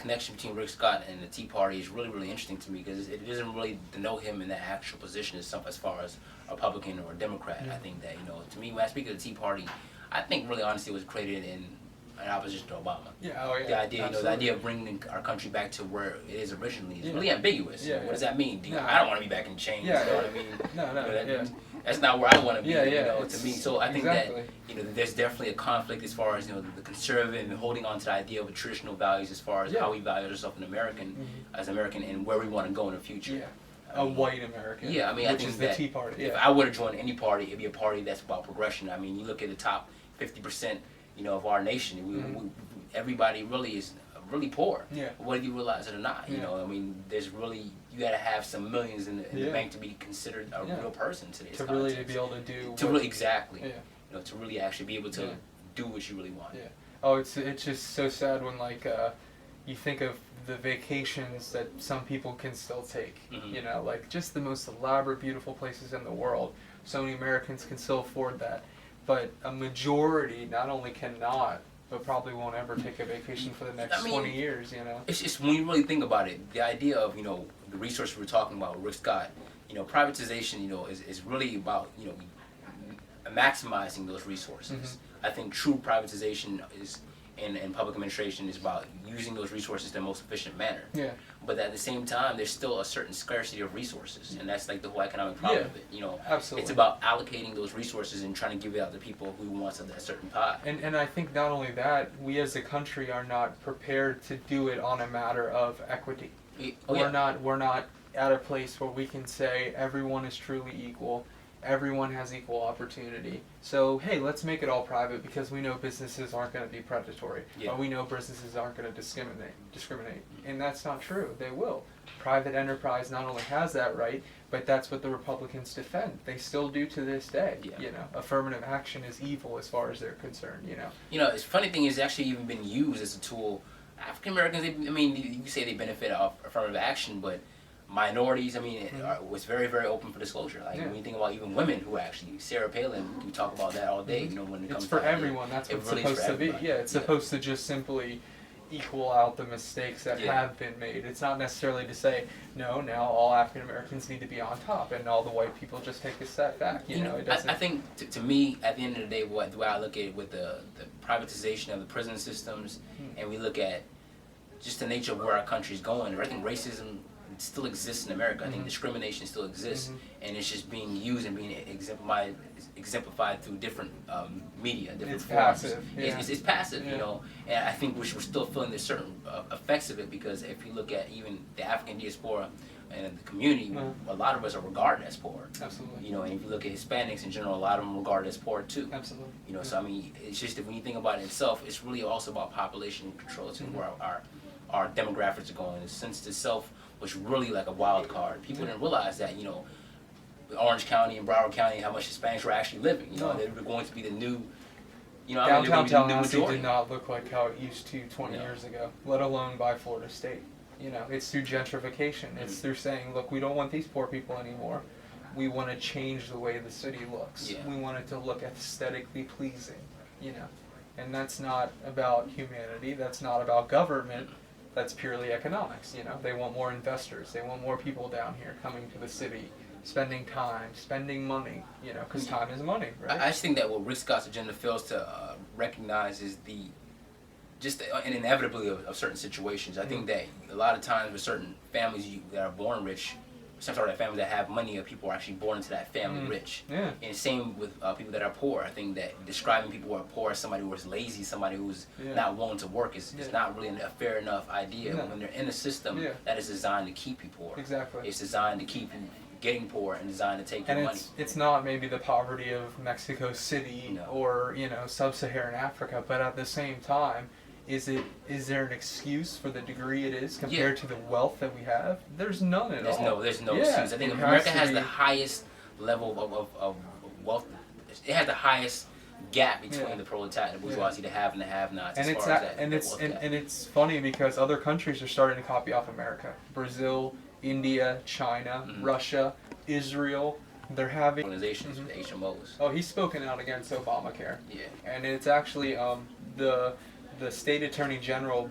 connection between Rick Scott and the Tea Party is really, really interesting to me because it doesn't really denote him in that actual position as far as a Republican or a Democrat. I think that, to me, when I speak of the Tea Party, I think really honestly it was created in opposition to Obama. Yeah, oh yeah. The idea, absolutely. the idea of bringing our country back to where it is originally is really ambiguous. Yeah, what does that mean? No. I don't want to be back in chains. Yeah, you know what I mean? No, That's not where I want to be. Yeah, to me. So I think exactly. that there's definitely a conflict as far as the conservative and holding on to the idea of traditional values as far as how we value ourselves as American, and where we want to go in the future. Yeah. A white American. Yeah, I mean, which is the Tea Party. Yeah. If I were to join any party, it'd be a party that's about progression. I mean, you look at the top 50%, of our nation. Everybody really is really poor. Yeah. Whether you realize it or not, I mean, there's really you got to have some millions in the bank to be considered a real person today. To really be able to do. Exactly. Yeah. To really actually be able to do what you really want. Yeah. Oh, it's just so sad when you think of the vacations that some people can still take. Like just the most elaborate, beautiful places in the world. So many Americans can still afford that, but a majority not only cannot, but probably won't ever take a vacation for the next 20 years. It's just when you really think about it, the idea of the resources we're talking about, Rick Scott, privatization, is really about maximizing those resources. I think true privatization is and public administration is about using those resources in the most efficient manner. Yeah. But at the same time, there's still a certain scarcity of resources, and that's like the whole economic problem of it. Absolutely. It's about allocating those resources and trying to give it out to people who want a certain pot. And I think not only that, we as a country are not prepared to do it on a matter of equity. We're not at a place where we can say everyone is truly equal. Everyone has equal opportunity. So, hey, let's make it all private because we know businesses aren't going to be predatory. Yeah. Or we know businesses aren't going to discriminate. And that's not true. They will. Private enterprise not only has that right, but that's what the Republicans defend. They still do to this day. Yeah. Affirmative action is evil as far as they're concerned, It's funny thing is it's actually even been used as a tool. African Americans, you can say they benefit off affirmative action, but minorities, was very, very open for disclosure. When you think about even women who actually, Sarah Palin, we talk about that all day, when it comes it's for to everyone. That's what it's supposed to be. Yeah, it's supposed to just simply equal out the mistakes that have been made. It's not necessarily to say, no, now all African Americans need to be on top and all the white people just take a step back. It doesn't. I think, to me, at the end of the day, the way I look at it with the privatization of the prison systems, and we look at just the nature of where our country's going, I think racism still exists in America. I think discrimination still exists, and it's just being used and being exemplified through different media, different forms. Passive. It's passive, and I think we're still feeling the certain effects of it because if you look at even the African diaspora and the community, a lot of us are regarded as poor. Absolutely. And if you look at Hispanics in general, a lot of them are regarded as poor too. Absolutely. So it's just that when you think about it itself, it's really also about population control. It's where our demographics are going. The census itself was really like a wild card. People didn't realize that, Orange County and Broward County, how much Hispanics were actually living. They were going to be the new, downtown Tallahassee majority. did not look like how it used to 20 years ago, let alone by Florida State. It's through gentrification. It's through saying, look, we don't want these poor people anymore. We want to change the way the city looks. Yeah. We want it to look aesthetically pleasing, And that's not about humanity. That's not about government. That's purely economics. They want more investors. They want more people down here coming to the city, spending time, spending money. Because time is money, right? I just think that what Rick Scott's agenda fails to recognize is an inevitably of certain situations. I think that a lot of times with certain families that are born rich, some sort of families that have money, people are actually born into that family rich. Yeah. And same with people that are poor. I think that describing people who are poor as somebody who is lazy, somebody who's not willing to work is not really a fair enough idea. No. When they're in a system that is designed to keep you poor. Exactly. It's designed to keep you getting poor and designed to take your money. It's not maybe the poverty of Mexico City or sub-Saharan Africa, but at the same time, is there an excuse for the degree it is compared to the wealth that we have? There's none at all. There's no excuse. I think America has the highest level of wealth. It has the highest gap between the proletariat and the bourgeoisie, the have and the have-nots. And it's funny because other countries are starting to copy off America. Brazil, India, China, Russia, Israel. They're having organizations, the HMOs. Oh, he's spoken out against Obamacare. Yeah. And it's actually the state attorney general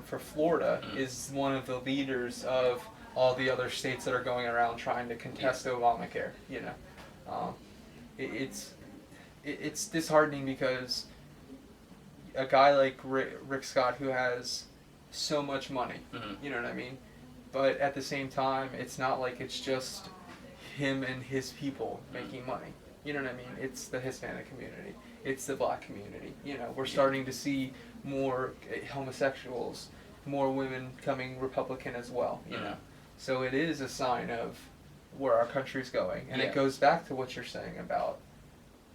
for Florida Mhm. is one of the leaders of all the other states that are going around trying to contest Obamacare. You know, um, it's it's disheartening because a guy like Rick Scott who has so much money, Mhm. you know what I mean? But at the same time, it's not like it's just him and his people making money. You know what I mean? It's the Hispanic community. It's the black community. You know, we're starting to see more homosexuals, more women coming Republican as well, you know. So it is a sign of where our country's going. And Yeah. it goes back to what you're saying about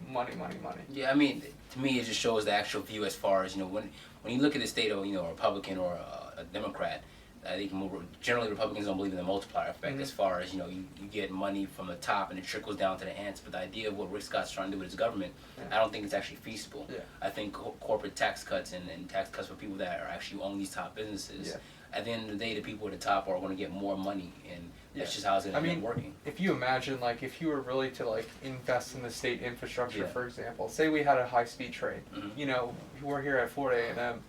money, money, money. Yeah, I mean, to me, it just shows the actual view as far as, when you look at the state of, a Republican or a Democrat, I think generally Republicans don't believe in the multiplier effect as far as, you get money from the top and it trickles down to the ants. But the idea of what Rick Scott's trying to do with his government, I don't think it's actually feasible. Yeah. I think corporate tax cuts and tax cuts for people that are actually own these top businesses, at the end of the day, the people at the top are going to get more money, and that's just how it's going to end up working. If you imagine, like, if you were really to, like, invest in the state infrastructure, Yeah. for example, say we had a high-speed train, Mhm. you know, we're here at Florida A&M,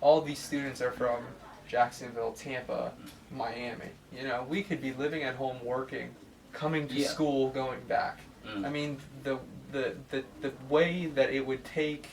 all these students are from Jacksonville, Tampa, Miami, you know, we could be living at home working, coming to Yeah. school, going back. I mean, the way that it would take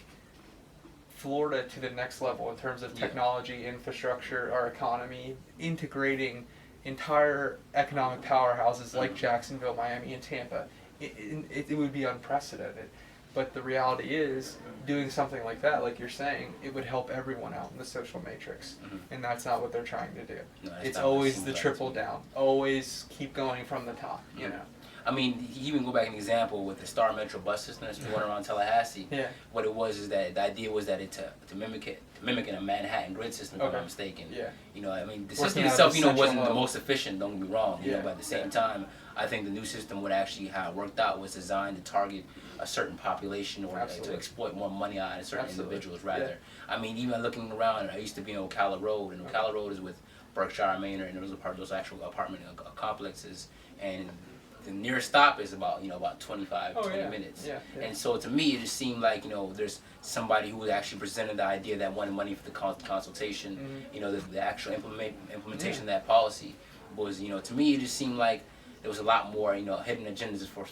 Florida to the next level in terms of technology, infrastructure, our economy, integrating entire economic powerhouses like Jacksonville, Miami, and Tampa, it would be unprecedented. But the reality is, doing something like that, like you're saying, it would help everyone out in the social matrix. And that's not what they're trying to do. No, that's It's not what it always seems the like. triple down. Always keep going from the top, you know. I mean, you even go back an example with the Star Metro bus system that's going around Tallahassee. Yeah. What it was is that the idea was that to mimic a Manhattan grid system, if I'm not mistaken. Yeah. I mean, the Working system out of itself, the central wasn't the hub. most efficient. Don't get me wrong. Yeah. But at the same time, I think the new system would actually how it worked out was designed to target a certain population or to exploit more money out of certain individuals rather. I mean, even looking around, I used to be in Ocala Road, and Ocala Road is with Berkshire Manor, and there was a part of those actual apartment complexes, and the nearest stop is about 20 minutes. Yeah. And so to me, it just seemed like there's somebody who was actually presented the idea that wanted money for the consultation. The actual implementation of that policy was to me it just seemed like there was a lot more hidden agendas for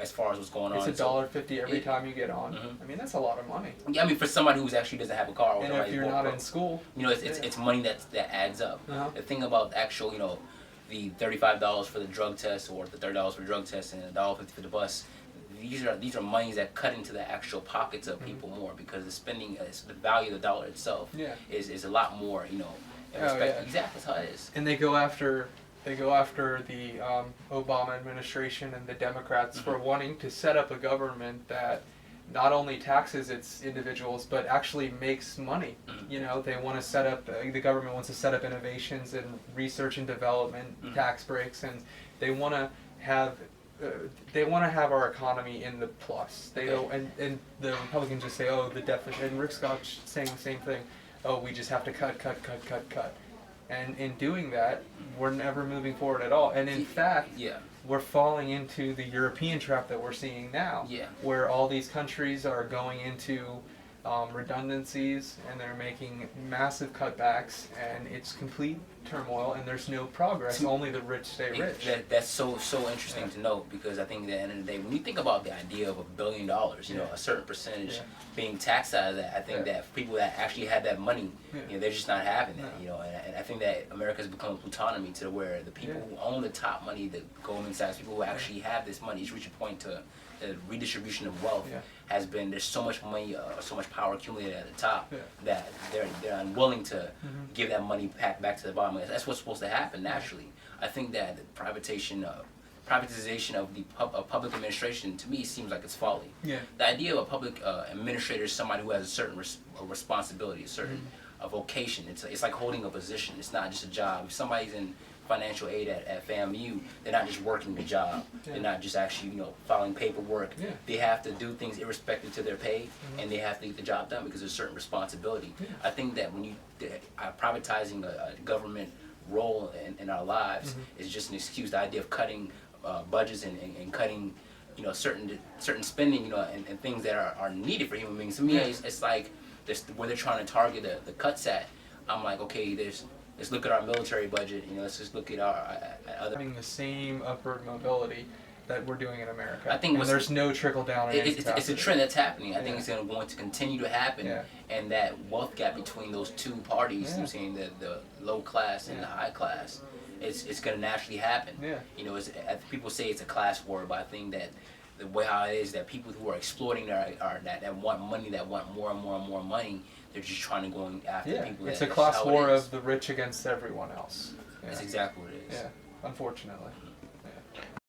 as far as what's going on. It's $1.50 every time you get on. I mean, that's a lot of money. Yeah, I mean, for somebody who actually doesn't have a car, or And if you're not in school, it's money that adds up. The thing about actual the $35 for the drug test, or the $30 for the drug test, and $1.50 for the bus. These are monies that cut into the actual pockets of people more, because the spending, the value of the dollar itself is a lot more. Exactly, that's how it is. And they go after the Obama administration and the Democrats for wanting to set up a government that not only taxes its individuals but actually makes money. They want to set up, the government wants to set up innovations and research and development tax breaks, and they want to have our economy in the plus. They don't, and the Republicans just say, oh, the deficit, and Rick Scott's saying the same thing. Oh, we just have to cut. And in doing that, we're never moving forward at all. And in fact, we're falling into the European trap that we're seeing now, where all these countries are going into redundancies, and they're making massive cutbacks, and it's complete turmoil, and there's no progress. Only the rich stay rich. That's so interesting to note, because I think at the end of the day, when you think about the idea of $1 billion, a certain percentage being taxed out of that, I think that people that actually had that money, they're just not having that. And I think that America has become a plutonymy to where the people who own the top money, the Goldman Sachs, people who actually have this money, it's reached a point to the redistribution of wealth has been, there's so much money, so much power accumulated at the top that they're unwilling to give that money back to the bottom. That's what's supposed to happen naturally. I think that the privatization of the public administration, to me, seems like it's folly. The idea of a public administrator is somebody who has a certain responsibility, a certain vocation. It's like holding a position. It's not just a job. If somebody's in financial aid at FAMU, they're not just working a job. They're not just actually filing paperwork. They have to do things irrespective to their pay, and they have to get the job done because there's a certain responsibility. I think that when you privatizing a government role in our lives is just an excuse. The idea of cutting budgets and cutting certain spending and things that are needed for human beings. To me, it's like where they're trying to target the cuts at I'm like, okay, let's look at our military budget. Let's just look at our other. Having the same upward mobility that we're doing in America. I think and there's no trickle down. It's a trend that's happening. I think it's going to continue to happen, Yeah. and that wealth gap between those two parties, I'm saying the low class and the high class, it's going to naturally happen. Yeah. People say it's a class war, but I think that the way how it is that people who are exploiting that want money, that want more and more and more money, they're just trying to go after people. It's a class war of the rich against everyone else. That's exactly what it is. Yeah, unfortunately.